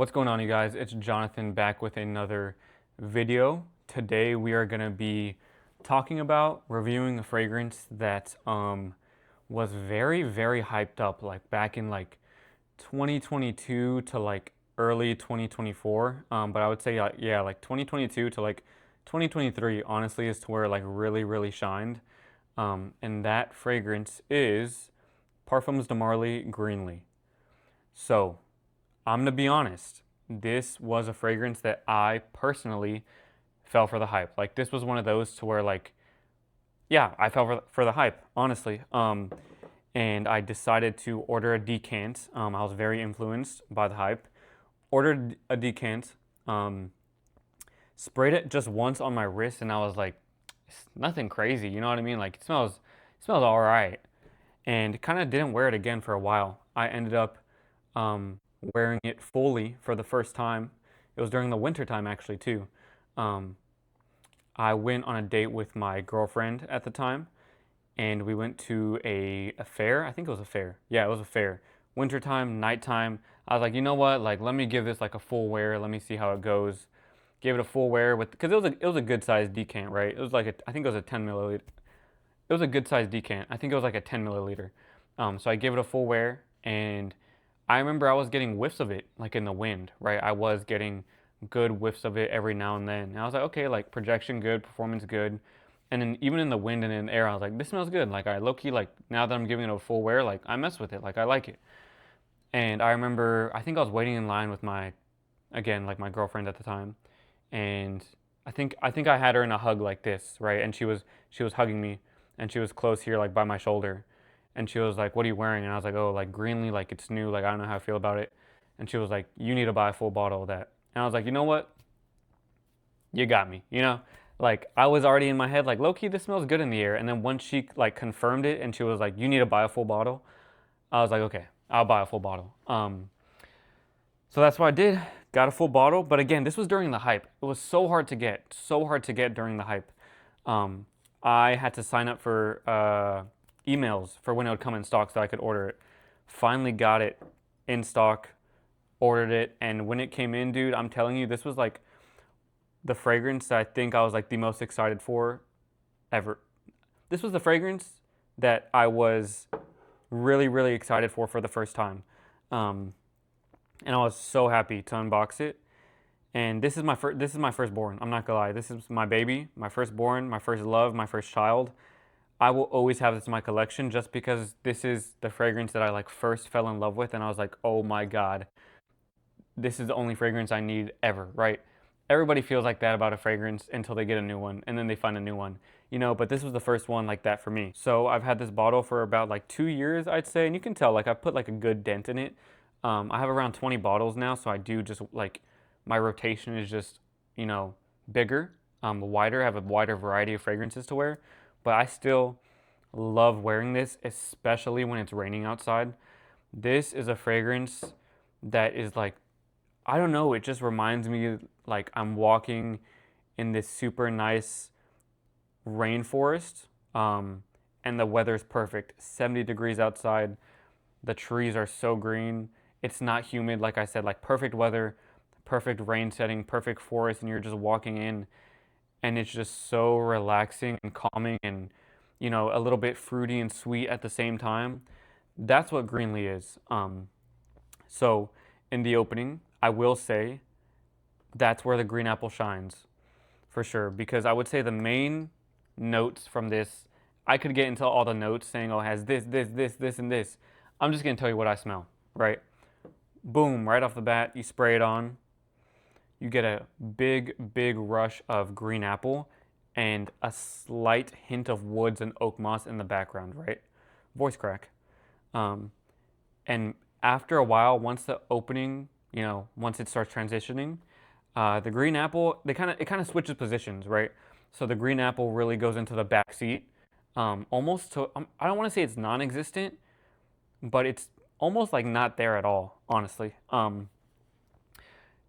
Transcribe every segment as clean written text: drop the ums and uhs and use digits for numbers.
What's going on, you guys? It's Jonathan back with another video. Today we are going to be talking about reviewing a fragrance that was very hyped up like back in like 2022 to like early 2024. But I would say yeah, like 2022 to like 2023 honestly is to where it like really shined. And that fragrance is Parfums de Marly Greenley. So, I'm gonna be honest, this was a fragrance that I personally fell for the hype. Like this was one of those to where like, yeah, I fell for the hype, honestly. And I decided to order a decant. I was very influenced by the hype. Ordered a decant, sprayed it just once on my wrist, and I was like, it's nothing crazy, you know what I mean? Like it smells all right, and kind of didn't wear it again for a while. I ended up wearing it fully for the first time. It was during the winter time actually too. Um, I went on a date with my girlfriend at the time, and we went to a fair. I think it was a fair. Yeah, it was a fair. Wintertime, nighttime. I was like, you know what? Like, let me give this like a full wear. Let me see how it goes. Gave it a full wear with because it was a good sized decant, right? It was like I think it was a 10 milliliter. It was a good sized decant. I think it was like a 10 milliliter. So I gave it a full wear, and I remember I was getting whiffs of it, like in the wind, right? I was getting good whiffs of it every now and then. And I was like, okay, like projection good, performance good. And then even in the wind and in the air, I was like, this smells good. Like I low key, like now that I'm giving it a full wear, like I mess with it, like I like it. And I remember, I think I was waiting in line with my, again, like my girlfriend at the time, and I think I had her in a hug like this, right? And she was hugging me, and she was close here, like by my shoulder, and she was like, "What are you wearing?" And I was like, "Oh, like Greenly, like it's new, like I don't know how I feel about it." And she was like, "You need to buy a full bottle of that." And I was like, "You know what? You got me." Like I was already in my head, like low key, this smells good in the air. And then once she like confirmed it, and she was like, "You need to buy a full bottle," I was like, "Okay, I'll buy a full bottle." So that's what I did. Got a full bottle, but again, this was during the hype. It was so hard to get during the hype. Um, I had to sign up for emails for when it would come in stock so I could order it. Finally got it in stock, ordered it, and when it came in, dude, I'm telling you, this was like the fragrance that I think I was like the most excited for ever. This was the fragrance that I was really excited for the first time. Um, and I was so happy to unbox it. And this is my firstborn. I'm not gonna lie. This is my baby, my firstborn, my first love, my first child. I will always have this in my collection just because this is the fragrance that I like first fell in love with, and I was like, oh my god, this is the only fragrance I need ever, right? Everybody feels like that about a fragrance until they get a new one, and then they find a new one, but this was the first one like that for me. So I've had this bottle for about like 2 years, I'd say, and you can tell like I've put like a good dent in it. I have around 20 bottles now, so I do just like my rotation is just, you know, bigger, wider. I have a wider variety of fragrances to wear, but I still love wearing this, especially when it's raining outside. This is a fragrance that is like, I don't know, it just reminds me like I'm walking in this super nice rainforest, and the weather's perfect. 70 degrees outside, the trees are so green. It's not humid, like I said, like perfect weather, perfect rain setting, perfect forest, and you're just walking in, and it's just so relaxing and calming and, a little bit fruity and sweet at the same time. That's what Greenlee is. So in the opening, I will say that's where the green apple shines for sure, because I would say the main notes from this, I could get into all the notes saying, oh, it has this, and this. I'm just gonna tell you what I smell, right? Boom, right off the bat, you spray it on. You get a big rush of green apple and a slight hint of woods and oak moss in the background, right? Voice crack. Um, and after a while, once the opening, once it starts transitioning, the green apple, it kind of switches positions, right? So the green apple really goes into the back seat, almost to, I don't want to say it's non-existent, but it's almost like not there at all, honestly.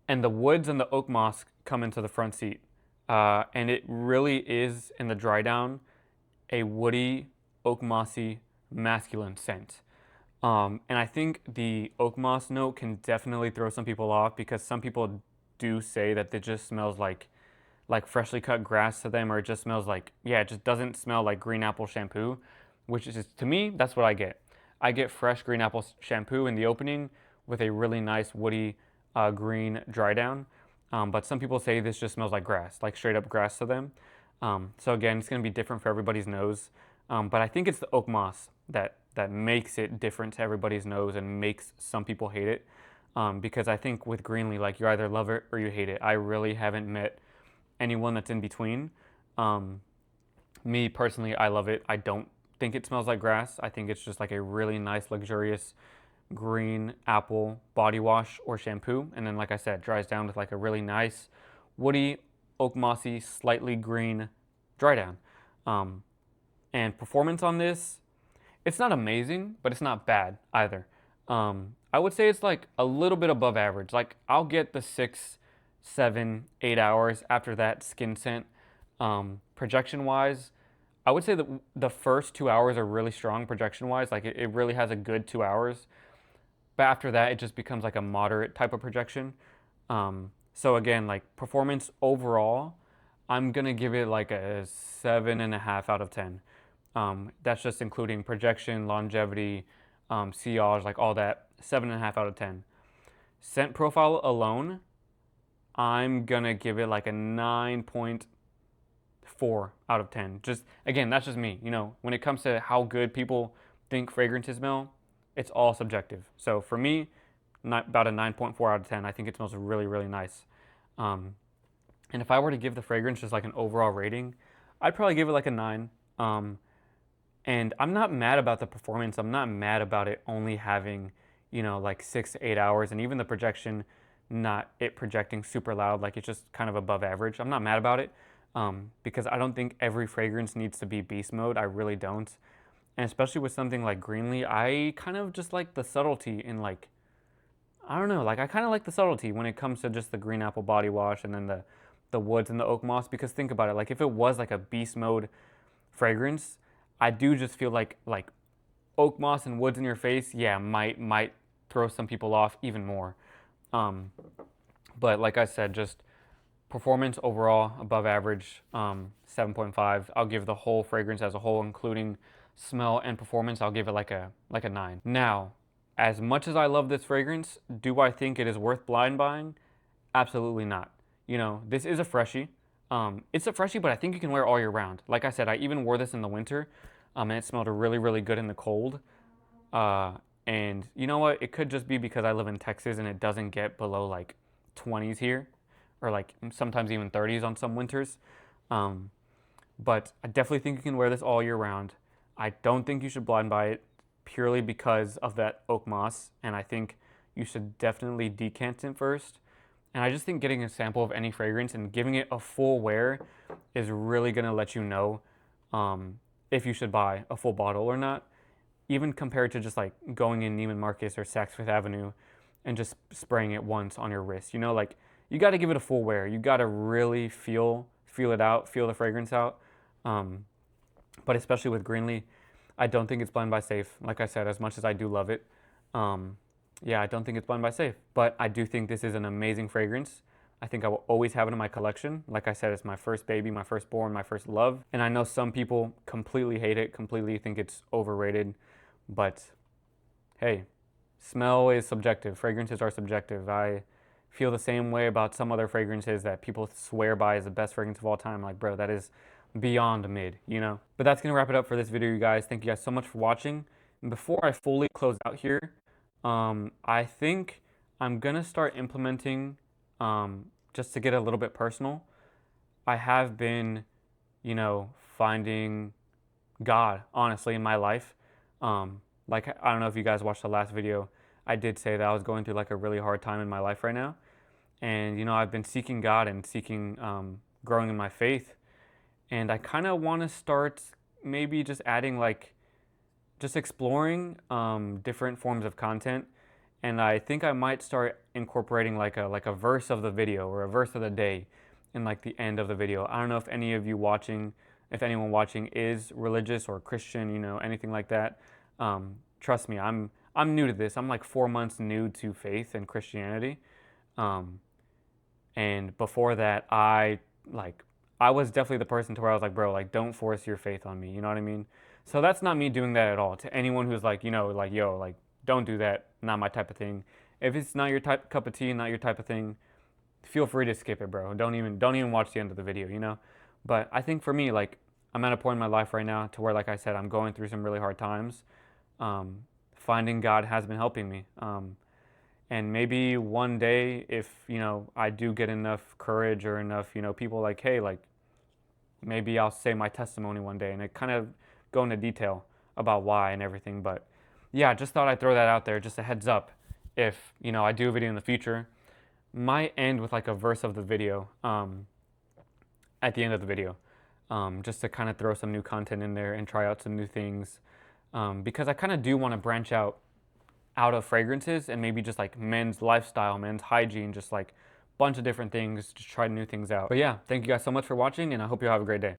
And the woods and the oak moss come into the front seat, and it really is in the dry down a woody, oak mossy, masculine scent. And I think the oak moss note can definitely throw some people off because some people do say that it just smells like freshly cut grass to them, or it just smells like, yeah, it just doesn't smell like green apple shampoo, which is, to me, that's what I get. I get fresh green apple shampoo in the opening with a really nice woody green dry down. But some people say this just smells like grass, like straight up grass to them. So again, it's going to be different for everybody's nose. But I think it's the oak moss that makes it different to everybody's nose and makes some people hate it. Because I think with Greenley, like, you either love it or you hate it. I really haven't met anyone that's in between. Um, Me personally, I love it. I don't think it smells like grass. I think it's just like a really nice, luxurious green apple body wash or shampoo. And then, like I said, dries down with like a really nice, woody, oak mossy, slightly green dry down. Um, and performance on this, it's not amazing, but it's not bad either. I would say it's like a little bit above average. Like, I'll get the 6, 7, 8 hours after that skin scent. Projection wise, I would say that the first 2 hours are really strong projection wise. Like, it really has a good 2 hours. But after that, it just becomes like a moderate type of projection. So again, like, performance overall, I'm gonna give it like a 7.5 out of 10. That's just including projection, longevity, sillage, like all that. 7.5 out of 10. Scent profile alone, I'm gonna give it like a 9.4 out of 10. Just again, that's just me. When it comes to how good people think fragrances smell, it's all subjective. So for me, not about a 9.4 out of 10. I think it smells really, really nice. Um, and if I were to give the fragrance just like an overall rating, I'd probably give it like a 9. And I'm not mad about the performance. I'm not mad about it only having, like 6 to 8 hours, and even the projection, not it projecting super loud, like it's just kind of above average. I'm not mad about it, because I don't think every fragrance needs to be beast mode. I really don't. And especially with something like Greenley, I kind of just like the subtlety in, like, I don't know, like, I kind of like the subtlety when it comes to just the green apple body wash and then the woods and the oak moss. Because think about it, like, if it was like a beast mode fragrance, I do just feel like oak moss and woods in your face, yeah, might throw some people off even more. Um, but like I said, just performance overall above average, 7.5. I'll give the whole fragrance as a whole, including smell and performance, I'll give it like a 9. Now, as much as I love this fragrance, do I think it is worth blind buying? Absolutely not. This is a freshie. It's a freshie, but I think you can wear it all year round. Like I said, I even wore this in the winter, and it smelled really, really good in the cold. Uh, and you know what? It could just be because I live in Texas and it doesn't get below like 20s here, or like sometimes even 30s on some winters. Um, but I definitely think you can wear this all year round. I don't think you should blind buy it purely because of that oak moss, and I think you should definitely decant it first. And I just think getting a sample of any fragrance and giving it a full wear is really going to let you know, if you should buy a full bottle or not, even compared to just like going in Neiman Marcus or Saks Fifth Avenue and just spraying it once on your wrist. Like, you got to give it a full wear. You got to really feel it out, feel the fragrance out. Um, but especially with Greenley, I don't think it's blind buy safe. Like I said, as much as I do love it, um, yeah, I don't think it's blind buy safe. But I do think this is an amazing fragrance. I think I will always have it in my collection. Like I said, it's my first baby, my firstborn, my first love. And I know some people completely hate it, completely think it's overrated. But hey, smell is subjective. Fragrances are subjective. I feel the same way about some other fragrances that people swear by as the best fragrance of all time. Like, bro, that is beyond mid. But that's going to wrap it up for this video, you guys. Thank you guys so much for watching. And before I fully close out here, I think I'm going to start implementing, just to get a little bit personal, I have been, finding God, honestly, in my life. Like, I don't know if you guys watched the last video. I did say that I was going through like a really hard time in my life right now. And, I've been seeking God and seeking, growing in my faith. And I kind of want to start maybe just adding, like, just exploring different forms of content. And I think I might start incorporating like a verse of the video or a verse of the day in like the end of the video. I don't know if any of you watching, if anyone watching is religious or Christian, anything like that. Trust me, I'm I'm new to this. I'm like 4 months new to faith and Christianity. Um, and before that, like I was definitely the person to where I was like, bro, like don't force your faith on me. You know what I mean? So that's not me doing that at all. To anyone who's like, like yo, like don't do that. Not my type of thing. If it's not your type cup of tea, not your type of thing, feel free to skip it, bro. Don't even watch the end of the video. But I think for me, like I'm at a point in my life right now to where, like I said, I'm going through some really hard times. Um, Finding God has been helping me. And maybe one day, if I do get enough courage or enough people like, hey, like maybe I'll say my testimony one day, and it kind of go into detail about why and everything. But yeah, just thought I'd throw that out there, just a heads up. If I do a video in the future, might end with like a verse of the video at the end of the video, just to kind of throw some new content in there and try out some new things, because I kind of do want to branch out of fragrances and maybe just like men's lifestyle, men's hygiene, just like bunch of different things, just try new things out. But yeah, thank you guys so much for watching, and I hope you have a great day.